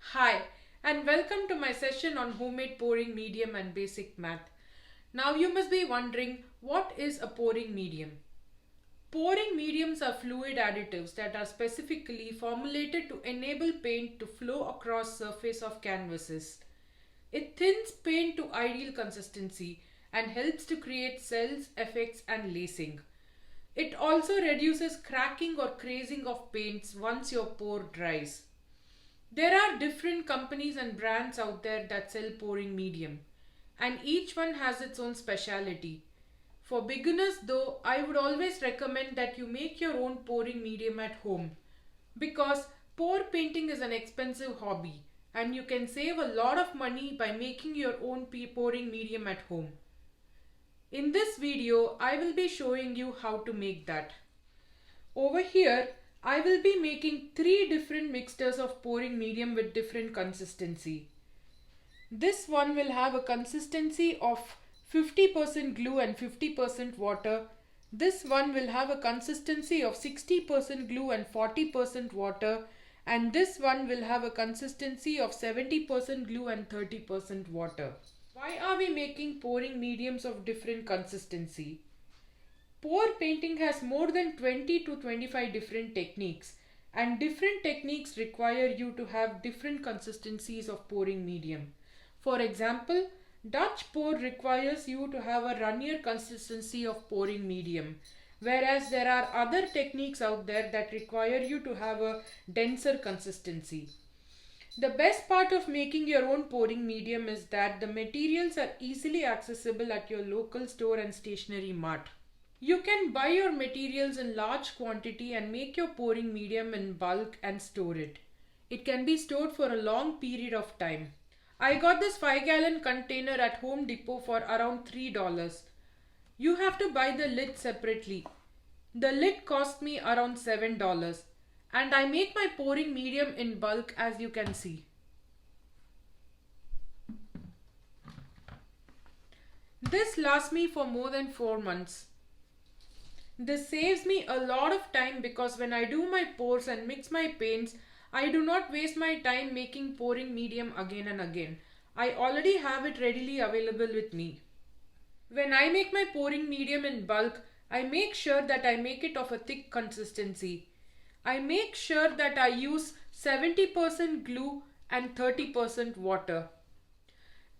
Hi, and welcome to my session on homemade pouring medium and basic math. Now you must be wondering, what is a pouring medium? Pouring mediums are fluid additives that are specifically formulated to enable paint to flow across surface of canvases. It thins paint to ideal consistency and helps to create cells, effects and lacing. It also reduces cracking or crazing of paints once your pour dries. There are different companies and brands out there that sell pouring medium, and each one has its own specialty. For beginners, though, I would always recommend that you make your own pouring medium at home because pour painting is an expensive hobby and you can save a lot of money by making your own pouring medium at home. In this video, I will be showing you how to make that. Over here, I will be making 3 different mixtures of pouring medium with different consistency. This one will have a consistency of 50% glue and 50% water. This one will have a consistency of 60% glue and 40% water. And this one will have a consistency of 70% glue and 30% water. Why are we making pouring mediums of different consistency? Pour painting has more than 20 to 25 different techniques, and different techniques require you to have different consistencies of pouring medium. For example, Dutch pour requires you to have a runnier consistency of pouring medium, whereas there are other techniques out there that require you to have a denser consistency. The best part of making your own pouring medium is that the materials are easily accessible at your local store and stationery mart. You can buy your materials in large quantity and make your pouring medium in bulk and store it. It can be stored for a long period of time. I got this 5-gallon container at Home Depot for around $3. You have to buy the lid separately. The lid cost me around $7 and I make my pouring medium in bulk, as you can see. This lasts me for more than 4 months. This saves me a lot of time because when I do my pours and mix my paints, I do not waste my time making pouring medium again and again. I already have it readily available with me. When I make my pouring medium in bulk, I make sure that I make it of a thick consistency. I make sure that I use 70% glue and 30% water.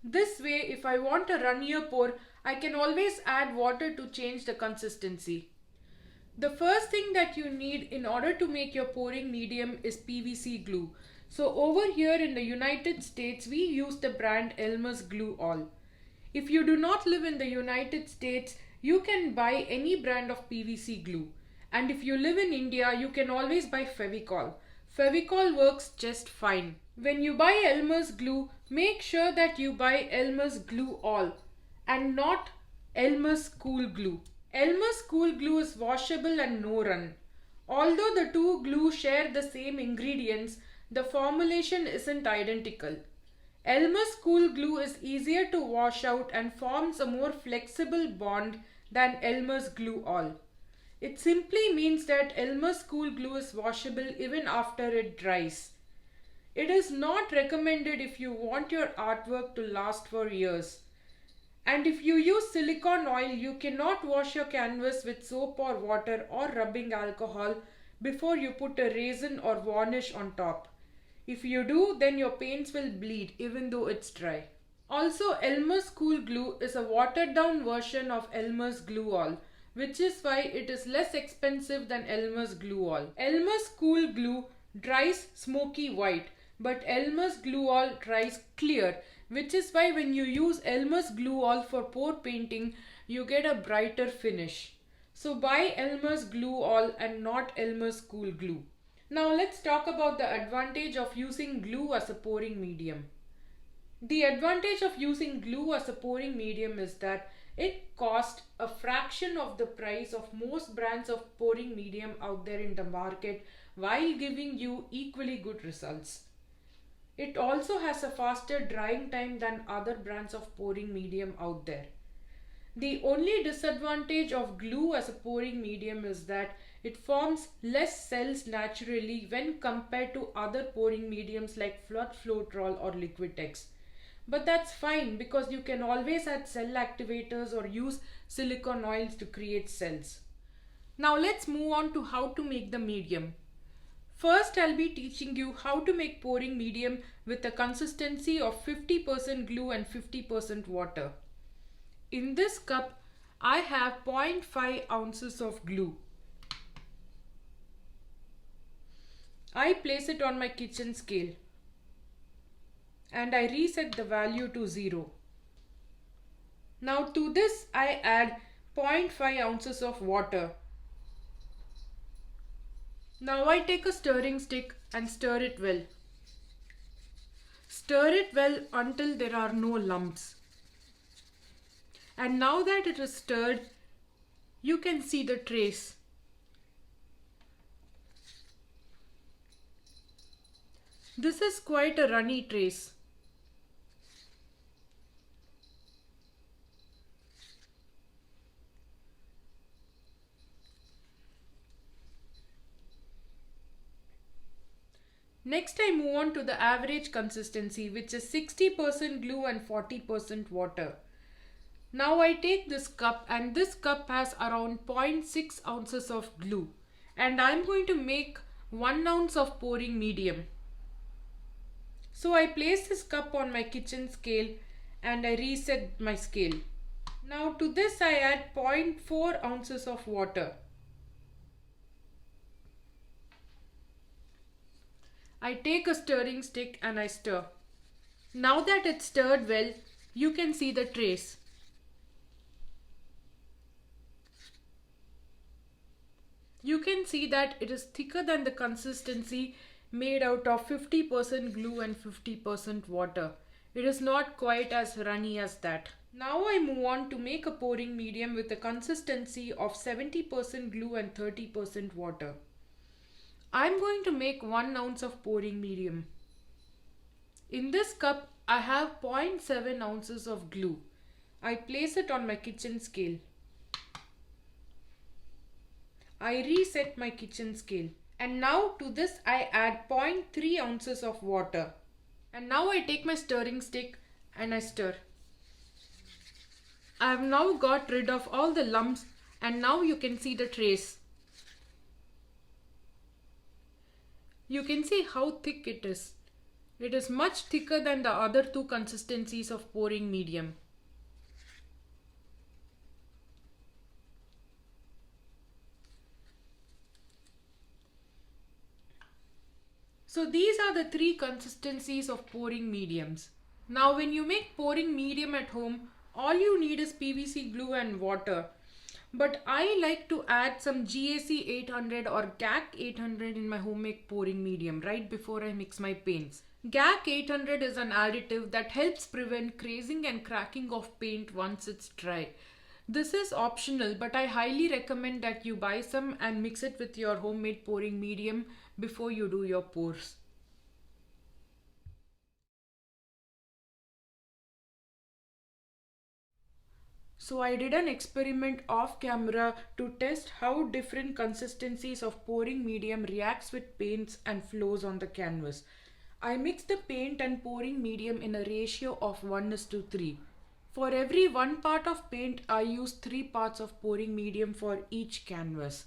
This way, if I want a runnier pour, I can always add water to change the consistency. The first thing that you need in order to make your pouring medium is PVC glue. So over here in the United States, we use the brand Elmer's Glue All. If you do not live in the United States, you can buy any brand of PVC glue. And if you live in India, you can always buy Fevicol. Fevicol works just fine. When you buy Elmer's glue, make sure that you buy Elmer's Glue All and not Elmer's Cool Glue. Elmer's Cool Glue is washable and no run. Although the two glues share the same ingredients, the formulation isn't identical. Elmer's Cool Glue is easier to wash out and forms a more flexible bond than Elmer's Glue All. It simply means that Elmer's Cool Glue is washable even after it dries. It is not recommended if you want your artwork to last for years. And if you use silicone oil, you cannot wash your canvas with soap or water or rubbing alcohol before you put a resin or varnish on top. If you do, then your paints will bleed even though it's dry. Also, Elmer's Cool Glue is a watered down version of Elmer's Glue All, which is why it is less expensive than Elmer's Glue All. Elmer's Cool Glue dries smoky white, but Elmer's Glue All dries clear, which is why when you use Elmer's Glue All for pour painting, you get a brighter finish. So buy Elmer's Glue All and not Elmer's Cool Glue. Now let's talk about the advantage of using glue as a pouring medium. The advantage of using glue as a pouring medium is that it costs a fraction of the price of most brands of pouring medium out there in the market while giving you equally good results. It also has a faster drying time than other brands of pouring medium out there. The only disadvantage of glue as a pouring medium is that it forms less cells naturally when compared to other pouring mediums like flood floatrol or Liquitex. But that's fine because you can always add cell activators or use silicone oils to create cells. Now let's move on to how to make the medium. First, I'll be teaching you how to make pouring medium with a consistency of 50% glue and 50% water. In this cup, I have 0.5 ounces of glue. I place it on my kitchen scale and I reset the value to 0. Now to this I add 0.5 ounces of water. Now I take a stirring stick and stir it well. Stir it well until there are no lumps. And now that it is stirred, you can see the trace. This is quite a runny trace. Next I move on to the average consistency, which is 60% glue and 40% water. Now I take this cup, and this cup has around 0.6 ounces of glue, and I am going to make 1 ounce of pouring medium. So I place this cup on my kitchen scale and I reset my scale. Now to this I add 0.4 ounces of water. I take a stirring stick and I stir. Now that it's stirred well, you can see the trace. You can see that it is thicker than the consistency made out of 50% glue and 50% water. It is not quite as runny as that. Now I move on to make a pouring medium with a consistency of 70% glue and 30% water. I am going to make 1 ounce of pouring medium. In this cup I have 0.7 ounces of glue. I place it on my kitchen scale. I reset my kitchen scale. And now to this I add 0.3 ounces of water. And now I take my stirring stick and I stir. I have now got rid of all the lumps, and now you can see the trace. You can see how thick it is. It is much thicker than the other two consistencies of pouring medium. So these are the 3 consistencies of pouring mediums. Now when you make pouring medium at home, all you need is PVC glue and water. But I like to add some GAC 800 or GAC 800 in my homemade pouring medium right before I mix my paints. GAC 800 is an additive that helps prevent crazing and cracking of paint once it's dry. This is optional, but I highly recommend that you buy some and mix it with your homemade pouring medium before you do your pours. So I did an experiment off camera to test how different consistencies of pouring medium reacts with paints and flows on the canvas. I mixed the paint and pouring medium in a ratio of 1:3. For every 1 part of paint, I used 3 parts of pouring medium for each canvas.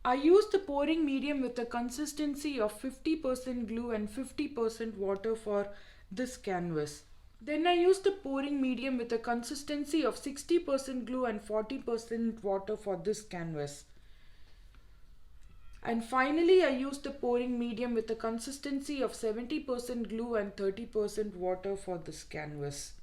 I used the pouring medium with a consistency of 50% glue and 50% water for this canvas. Then I used the pouring medium with a consistency of 60% glue and 40% water for this canvas. And finally I used the pouring medium with a consistency of 70% glue and 30% water for this canvas.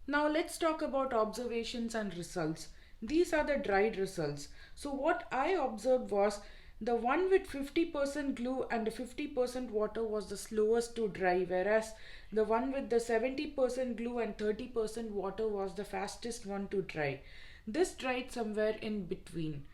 Now let's talk about observations and results. These are the dried results. So what I observed was the one with 50% glue and 50% water was the slowest to dry, whereas the one with the 70% glue and 30% water was the fastest one to dry. This dried somewhere in between.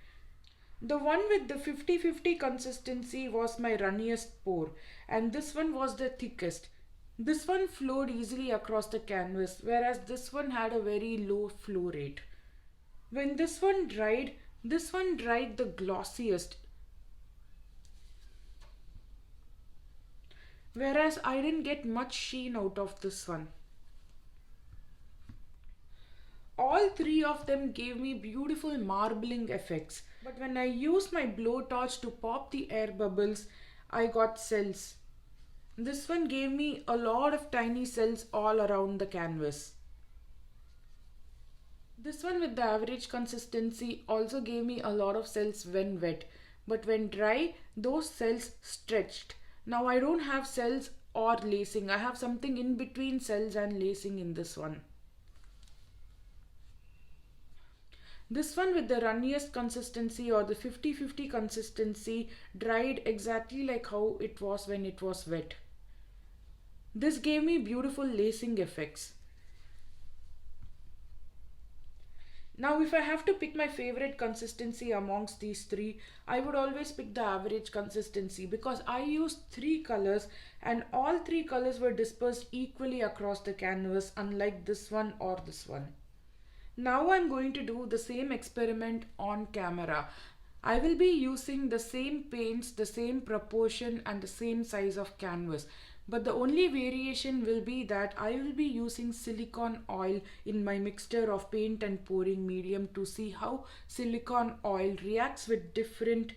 The one with the 50-50 consistency was my runniest pour, and this one was the thickest. This one flowed easily across the canvas, whereas this one had a very low flow rate. When this one dried the glossiest, whereas I didn't get much sheen out of this one. All three of them gave me beautiful marbling effects, but when I used my blowtorch to pop the air bubbles, I got cells. This one gave me a lot of tiny cells all around the canvas. This one with the average consistency also gave me a lot of cells when wet, but when dry, those cells stretched. Now I don't have cells or lacing. I have something in between cells and lacing in this one. This one with the runniest consistency or the 50-50 consistency dried exactly like how it was when it was wet. This gave me beautiful lacing effects. Now if I have to pick my favorite consistency amongst these three, I would always pick the average consistency because I used three colors and all three colors were dispersed equally across the canvas, unlike this one or this one. Now I'm going to do the same experiment on camera. I will be using the same paints, the same proportion and the same size of canvas. But the only variation will be that I will be using silicone oil in my mixture of paint and pouring medium to see how silicone oil reacts with different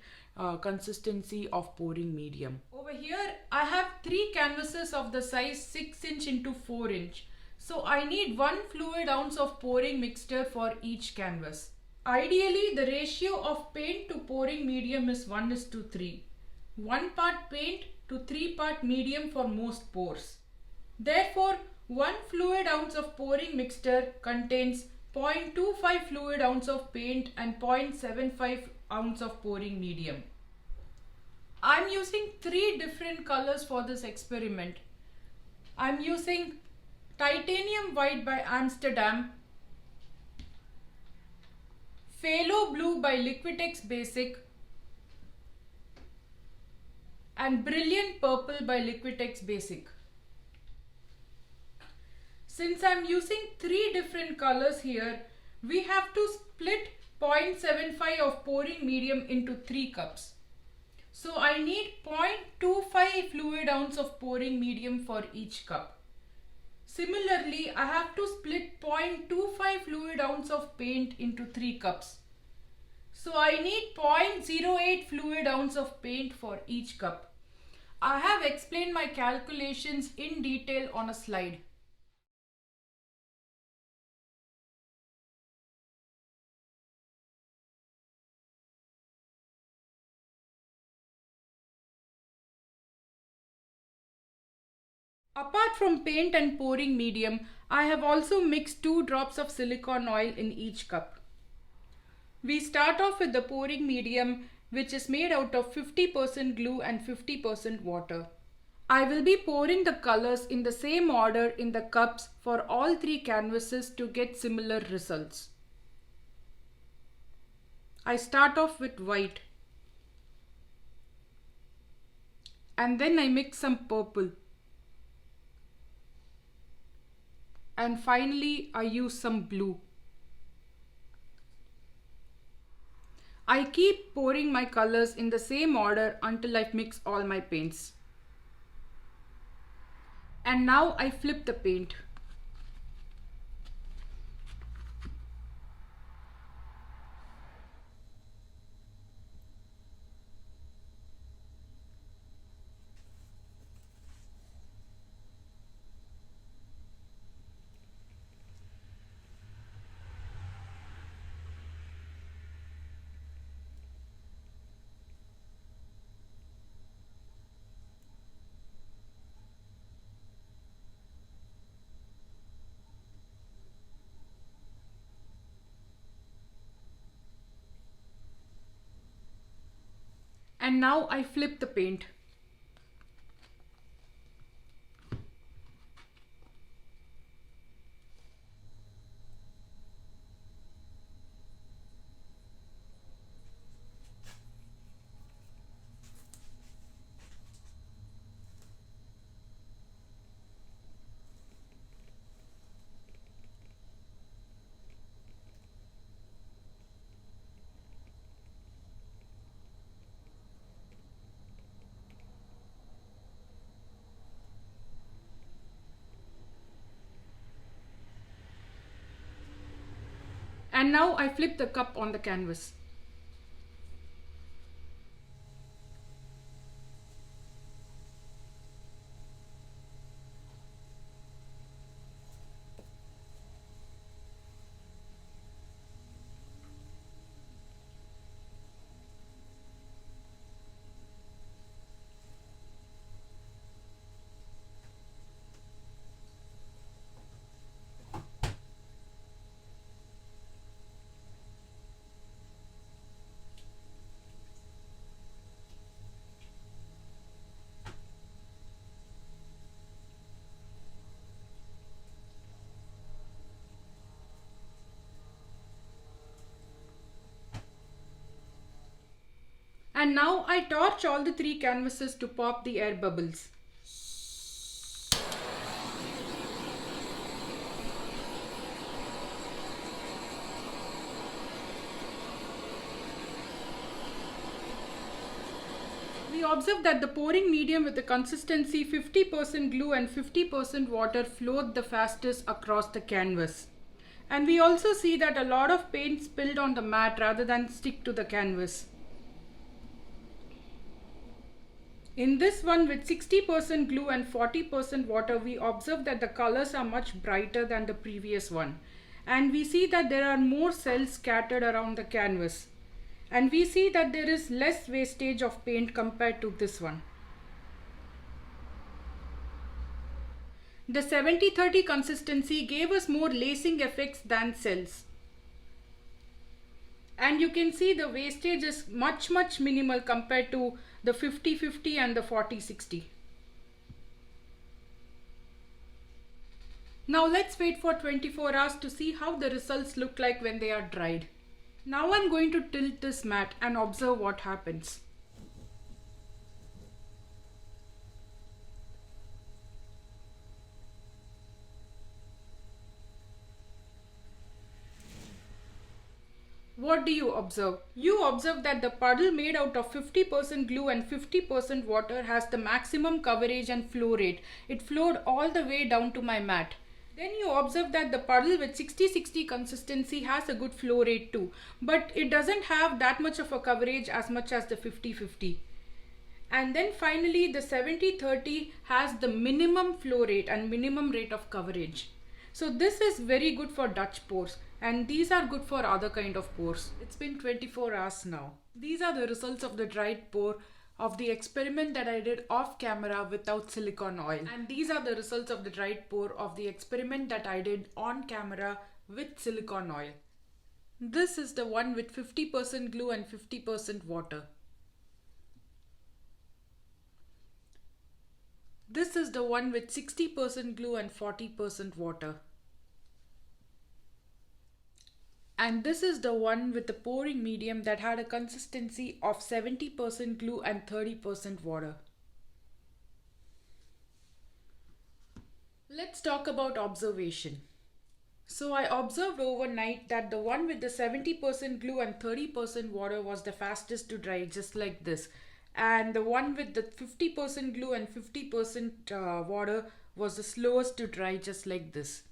consistency of pouring medium. Over here I have three canvases of the size 6 inch into 4 inch. So I need 1 fluid ounce of pouring mixture for each canvas. Ideally, the ratio of paint to pouring medium is 1:3. 1 part paint to 3 part medium for most pours. Therefore, 1 fluid ounce of pouring mixture contains 0.25 fluid ounce of paint and 0.75 ounce of pouring medium. I'm using 3 different colors for this experiment. I'm using Titanium White by Amsterdam, Phthalo Blue by Liquitex Basic, and Brilliant Purple by Liquitex Basic. Since I'm using 3 different colors here, we have to split 0.75 of pouring medium into 3 cups. So I need 0.25 fluid ounce of pouring medium for each cup. Similarly, I have to split 0.25 fluid ounce of paint into 3 cups. So I need 0.08 fluid ounce of paint for each cup. I have explained my calculations in detail on a slide. Apart from paint and pouring medium, I have also mixed 2 drops of silicone oil in each cup. We start off with the pouring medium, which is made out of 50% glue and 50% water. I will be pouring the colors in the same order in the cups for all 3 canvases to get similar results. I start off with white and then I mix some purple. And finally, I use some blue. I keep pouring my colors in the same order until I've mixed all my paints. And now I flip the paint. And now I flip the paint. And now I flip the cup on the canvas. And now I torch all the 3 canvases to pop the air bubbles. We observe that the pouring medium with the consistency 50% glue and 50% water flowed the fastest across the canvas. And we also see that a lot of paint spilled on the mat rather than stick to the canvas. In this one with 60% glue and 40% water, we observe that the colors are much brighter than the previous one. And we see that there are more cells scattered around the canvas. And we see that there is less wastage of paint compared to this one. The 70-30 consistency gave us more lacing effects than cells. And you can see the wastage is much minimal compared to the 50-50 and the 40-60. Now let's wait for 24 hours to see how the results look like when they are dried. Now I'm going to tilt this mat and observe what happens. What do you observe? You observe that the puddle made out of 50% glue and 50% water has the maximum coverage and flow rate. It flowed all the way down to my mat. Then you observe that the puddle with 60-60 consistency has a good flow rate too, but it doesn't have that much of a coverage as much as the 50-50. And then finally the 70-30 has the minimum flow rate and minimum rate of coverage. So this is very good for Dutch pours, and these are good for other kind of pours. It's been 24 hours now. These are the results of the dried pour of the experiment that I did off camera without silicone oil. And these are the results of the dried pour of the experiment that I did on camera with silicone oil. This is the one with 50% glue and 50% water. This is the one with 60% glue and 40% water. And this is the one with the pouring medium that had a consistency of 70% glue and 30% water. Let's talk about observation. So I observed overnight that the one with the 70% glue and 30% water was the fastest to dry, just like this. And the one with the 50% glue and 50% water was the slowest to dry, just like this.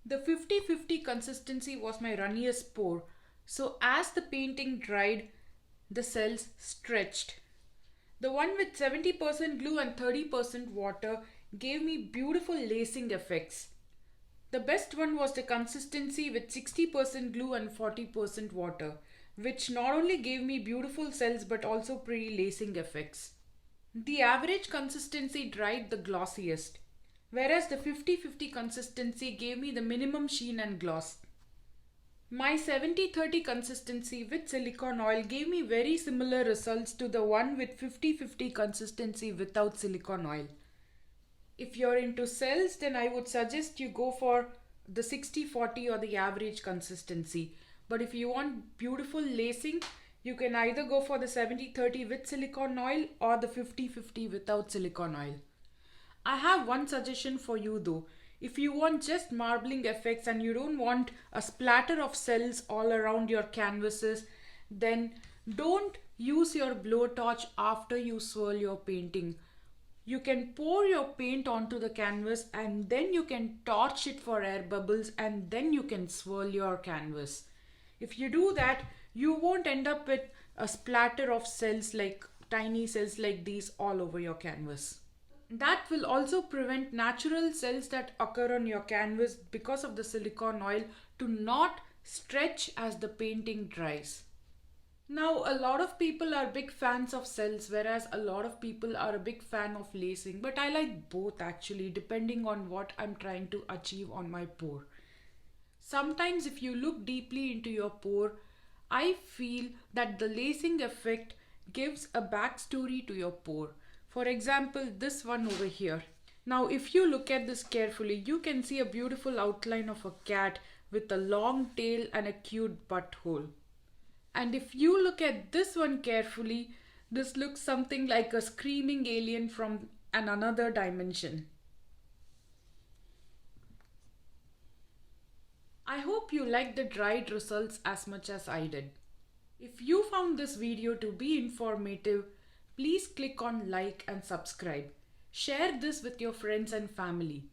The 50-50 consistency was my runniest pour. So as the painting dried, the cells stretched. The one with 70% glue and 30% water gave me beautiful lacing effects. The best one was the consistency with 60% glue and 40% water, which not only gave me beautiful cells but also pretty lacing effects. The average consistency dried the glossiest, whereas the 50-50 consistency gave me the minimum sheen and gloss. My 70-30 consistency with silicone oil gave me very similar results to the one with 50-50 consistency without silicone oil. If you're into cells, then I would suggest you go for the 60-40 or the average consistency. But if you want beautiful lacing, you can either go for the 70-30 with silicone oil or the 50-50 without silicone oil. I have one suggestion for you though. If you want just marbling effects and you don't want a splatter of cells all around your canvases, then don't use your blowtorch after you swirl your painting. You can pour your paint onto the canvas and then you can torch it for air bubbles and then you can swirl your canvas. If you do that, you won't end up with a splatter of cells like tiny cells like these all over your canvas. That will also prevent natural cells that occur on your canvas because of the silicone oil to not stretch as the painting dries. Now, a lot of people are big fans of cells, whereas a lot of people are a big fan of lacing. But I like both actually, depending on what I'm trying to achieve on my pour. Sometimes, if you look deeply into your pour, I feel that the lacing effect gives a backstory to your pour. For example, this one over here. Now, if you look at this carefully, you can see a beautiful outline of a cat with a long tail and a cute butthole. And if you look at this one carefully, this looks something like a screaming alien from another dimension. I hope you liked the dried results as much as I did. If you found this video to be informative, please click on like and subscribe. Share this with your friends and family.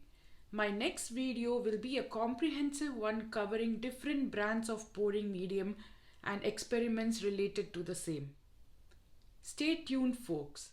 My next video will be a comprehensive one covering different brands of pouring medium and experiments related to the same. Stay tuned, folks.